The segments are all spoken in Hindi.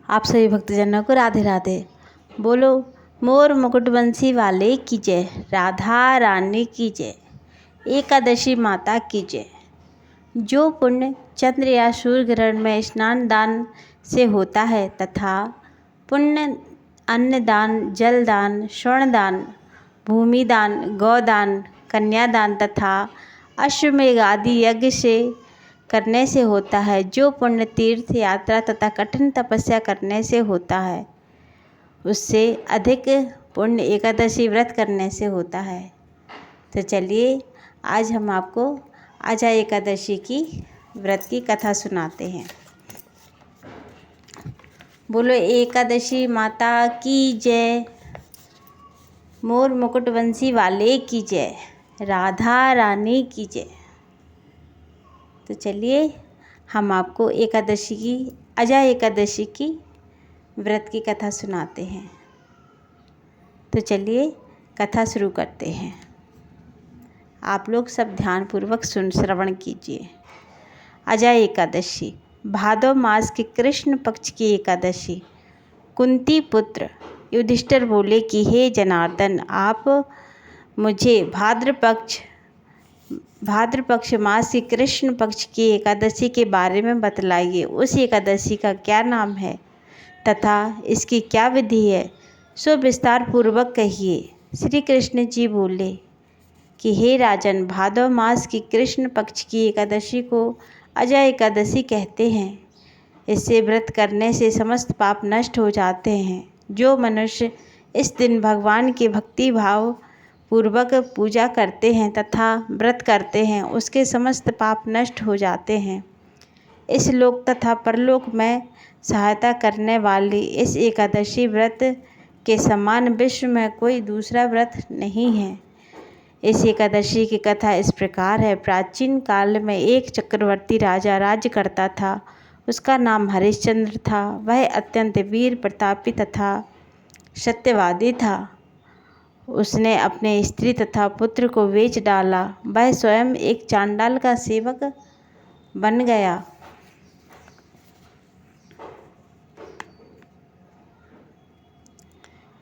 आप सभी भक्तजनों को राधे राधे। बोलो मोर मुकुट बंसी वाले की जय, राधा रानी की जय, एकादशी माता की जय। जो पुण्य चंद्र या सूर्य ग्रहण में स्नान दान से होता है तथा पुण्य अन्नदान, जलदान, स्वर्णदान, भूमिदान, गौदान, कन्यादान तथा अश्वमेध आदि यज्ञ से करने से होता है, जो पुण्य तीर्थ यात्रा तथा कठिन तपस्या करने से होता है, उससे अधिक पुण्य एकादशी व्रत करने से होता है। तो चलिए आज हम आपको आजा एकादशी की व्रत की कथा सुनाते हैं। बोलो एकादशी माता की जय, मोर मुकुट बंसी वाले की जय, राधा रानी की जय। तो चलिए हम आपको आजा एकादशी की व्रत की कथा सुनाते हैं। तो चलिए कथा शुरू करते हैं। आप लोग सब ध्यानपूर्वक श्रवण कीजिए। आजा एकादशी भादव मास के कृष्ण पक्ष की एकादशी। कुंती पुत्र युधिष्ठिर बोले कि हे जनार्दन, आप मुझे भाद्र पक्ष मास की कृष्ण पक्ष की एकादशी के बारे में बतलाइए। उस एकादशी का क्या नाम है तथा इसकी क्या विधि है, सो विस्तार पूर्वक कहिए। श्री कृष्ण जी बोले कि हे राजन, भादव मास की कृष्ण पक्ष की एकादशी को अजा एकादशी कहते हैं। इससे व्रत करने से समस्त पाप नष्ट हो जाते हैं। जो मनुष्य इस दिन भगवान के भक्ति भाव पूर्वक पूजा करते हैं तथा व्रत करते हैं, उसके समस्त पाप नष्ट हो जाते हैं। इस लोक तथा परलोक में सहायता करने वाली इस एकादशी व्रत के समान विश्व में कोई दूसरा व्रत नहीं है। इस एकादशी की कथा इस प्रकार है। प्राचीन काल में एक चक्रवर्ती राजा राज्य करता था। उसका नाम हरिश्चंद्र था। वह अत्यंत वीर प्रतापी तथा सत्यवादी था। उसने अपने स्त्री तथा पुत्र को बेच डाला। वह स्वयं एक चांडाल का सेवक बन गया।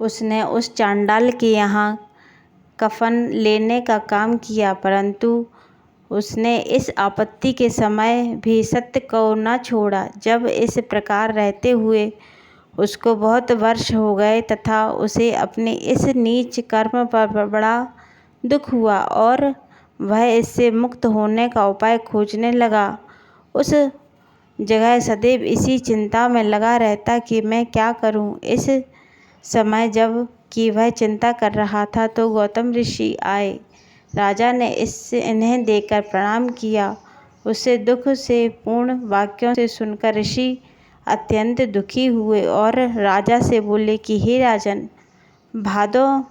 उसने उस चांडाल के यहाँ कफन लेने का काम किया, परंतु उसने इस आपत्ति के समय भी सत्य को न छोड़ा। जब इस प्रकार रहते हुए उसको बहुत वर्ष हो गए तथा उसे अपने इस नीच कर्म पर बड़ा दुख हुआ और वह इससे मुक्त होने का उपाय खोजने लगा। उस जगह सदैव इसी चिंता में लगा रहता कि मैं क्या करूं। इस समय जब कि वह चिंता कर रहा था तो गौतम ऋषि आए। राजा ने इन्हें देखकर प्रणाम किया। उससे दुख से पूर्ण वाक्यों से सुनकर ऋषि अत्यंत दुखी हुए और राजा से बोले कि हे राजन, भादव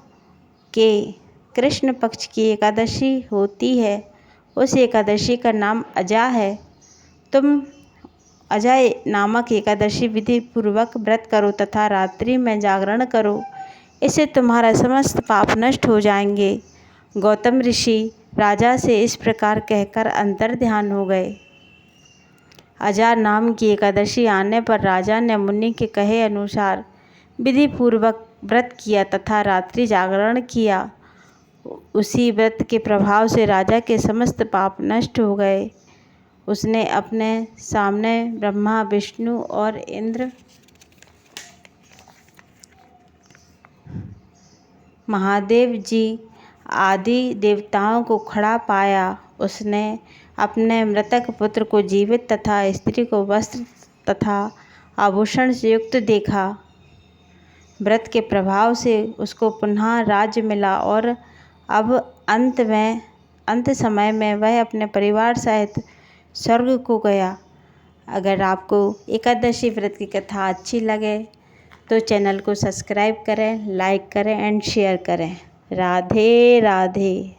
के कृष्ण पक्ष की एकादशी होती है। उस एकादशी का नाम अजा है। तुम अजा नामक एकादशी विधि पूर्वक व्रत करो तथा रात्रि में जागरण करो। इससे तुम्हारा समस्त पाप नष्ट हो जाएंगे। गौतम ऋषि राजा से इस प्रकार कहकर अंतर्ध्यान हो गए। अजा नाम की एकादशी आने पर राजा ने मुनि के कहे अनुसार विधि पूर्वक व्रत किया तथा रात्रि जागरण किया। उसी व्रत के प्रभाव से राजा के समस्त पाप नष्ट हो गए। उसने अपने सामने ब्रह्मा, विष्णु और इंद्र, महादेव जी आदि देवताओं को खड़ा पाया। उसने अपने मृतक पुत्र को जीवित तथा स्त्री को वस्त्र तथा आभूषण से युक्त देखा। व्रत के प्रभाव से उसको पुनः राज्य मिला और अब अंत समय में वह अपने परिवार सहित स्वर्ग को गया। अगर आपको एकादशी व्रत की कथा अच्छी लगे तो चैनल को सब्सक्राइब करें, लाइक करें एंड शेयर करें। राधे राधे।